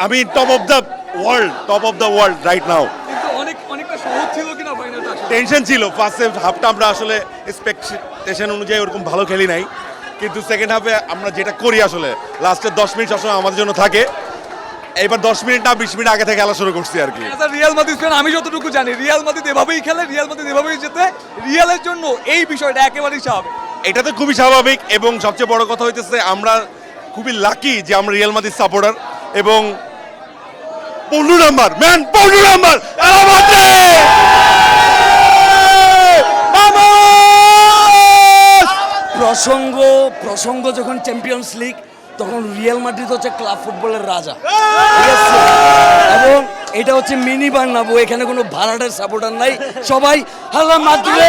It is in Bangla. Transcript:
আমি top of the world right now. কিন্তু অনেকটা সহজ ছিল কিনা ফাইনালটা আসলে? টেনশন ছিল ফার্স্ট হাফটা, আমরা আসলে এক্সপেকটেশন অনুযায়ী ওরকম ভালো খেলি নাই, কিন্তু সেকেন্ড হাফে আমরা যেটা করি আসলে লাস্টের 10 মিনিট সবসময় আমাদের জন্য থাকে। এবার 10 মিনিট না 20 মিনিট আগে থেকে খেলা শুরু করছি আর কি। আচ্ছা, রিয়াল মাদ্রিদ ফ্যান আমি যতটুকু জানি রিয়াল মাদ্রিদ এভাবেই খেলে, রিয়াল মাদ্রিদ এভাবেই জেতে, রিয়ালের জন্য এই বিষয়টা একেবারেই স্বাভাবিক। এটা তো খুবই স্বাভাবিক, এবং সবচেয়ে বড় কথা হইতেছে আমরা খুবই লাকি যে আমরা রিয়াল মাদ্রিদ সাপোর্টার। এবং 15 নাম্বার ম্যান, 15 নাম্বার প্রসঙ্গ যখন চ্যাম্পিয়ন্স লিগ, তখন রিয়াল মাদ্রিদ হচ্ছে ক্লাব ফুটবলের রাজা, ঠিক আছে? এবং এটা হচ্ছে মিনি বার্নাব্যু, এখানে কোনো ভাড়াটের সাপোর্টার নাই, সবাই হাল্লা মাদ্রিদ।